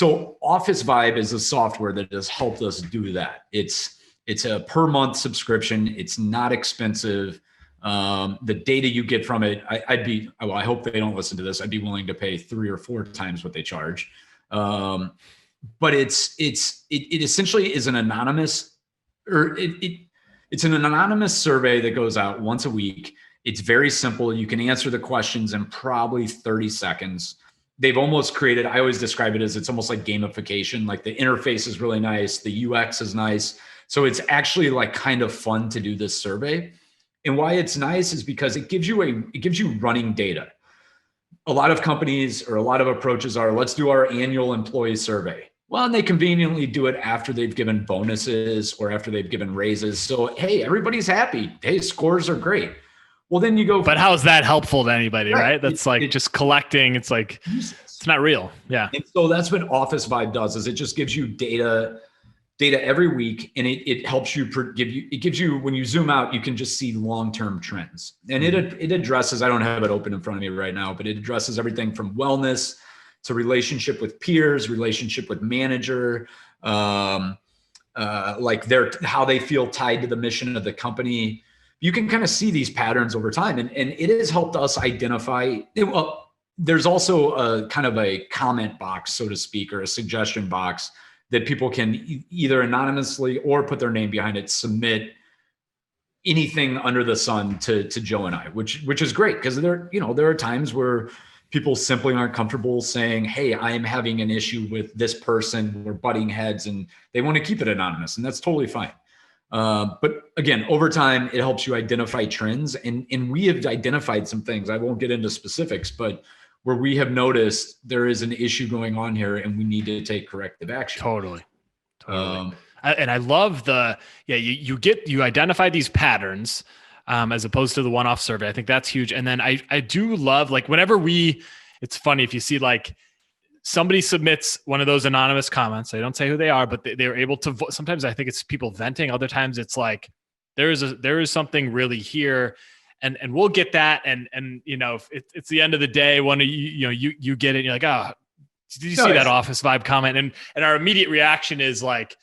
So OfficeVibe is a software that has helped us do that. It's a per month subscription. It's not expensive. The data you get from it, I hope they don't listen to this. I'd be willing to pay 3 or 4 times what they charge. But it essentially is an anonymous, it's an anonymous survey that goes out once a week. It's very simple. You can answer the questions in probably 30 seconds. They've almost created, I always describe it as it's almost like gamification. Like the interface is really nice. The UX is nice. So it's actually like kind of fun to do this survey. And why it's nice is because it gives you running data. A lot of companies or a lot of approaches are, let's do our annual employee survey. Well, and they conveniently do it after they've given bonuses or after they've given raises. So, hey, everybody's happy. Hey, scores are great. Well, then you go. But how is that helpful to anybody, right? That's just collecting. It's like, it's not real. Yeah. And so that's what OfficeVibe does is it just gives you data every week. And it helps you gives you, when you zoom out, you can just see long-term trends. And it addresses, I don't have it open in front of me right now, but it addresses everything from wellness to relationship with peers, relationship with manager, like how they feel tied to the mission of the company. You can kind of see these patterns over time. And it has helped us identify, well, there's also a kind of a comment box, so to speak, or a suggestion box that people can either anonymously or put their name behind it, submit anything under the sun to Joe and I, which is great because there are times where people simply aren't comfortable saying, hey, I am having an issue with this person, we're butting heads, and they want to keep it anonymous, and that's totally fine. But again, over time, it helps you identify trends. And we have identified some things. I won't get into specifics, but where we have noticed there is an issue going on here and we need to take corrective action. Totally. And I love you identify these patterns as opposed to the one-off survey. I think that's huge. And then I do love, like, whenever it's funny if you see like somebody submits one of those anonymous comments, they don't say who they are, but they're able to sometimes I think it's people venting. Other times it's like, there is something really here. And we'll get that. And if it's the end of the day, one of you get it and you're like, oh, did you see that OfficeVibe comment? And our immediate reaction is like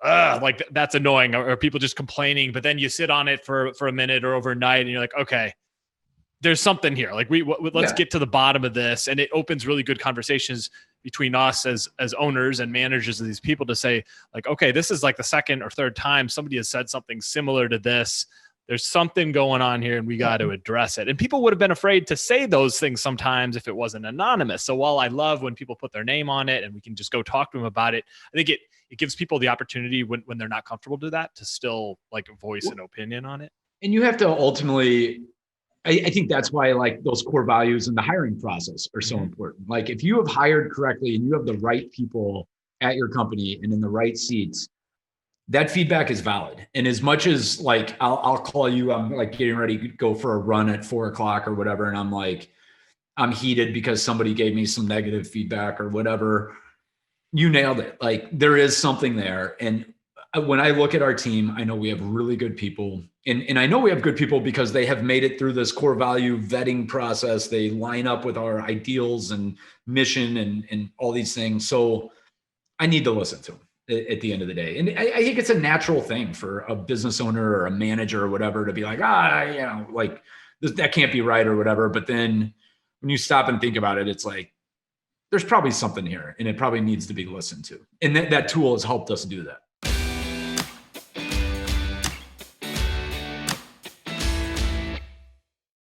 that's annoying, or people just complaining. But then you sit on it for a minute or overnight and you're like, okay, there's something here. Like let's get to the bottom of this. And it opens really good conversations between us as owners and managers of these people to say like, okay, this is like the second or third time somebody has said something similar to this. There's something going on here and we got to address it. And people would have been afraid to say those things sometimes if it wasn't anonymous. So while I love when people put their name on it and we can just go talk to them about it, I think it gives people the opportunity when they're not comfortable to that to still like voice an opinion on it. And you have to ultimately, I think that's why like those core values in the hiring process are so important. Like if you have hired correctly and you have the right people at your company and in the right seats, that feedback is valid. And as much as like, I'll call you, I'm like getting ready to go for a run at 4:00 or whatever. And I'm like, I'm heated because somebody gave me some negative feedback or whatever. You nailed it. Like there is something there. And when I look at our team, I know we have really good people. And I know we have good people because they have made it through this core value vetting process. They line up with our ideals and mission and all these things. So I need to listen to them at the end of the day. And I think it's a natural thing for a business owner or a manager or whatever to be like, like that can't be right or whatever. But then when you stop and think about it, it's like, there's probably something here and it probably needs to be listened to. And that tool has helped us do that.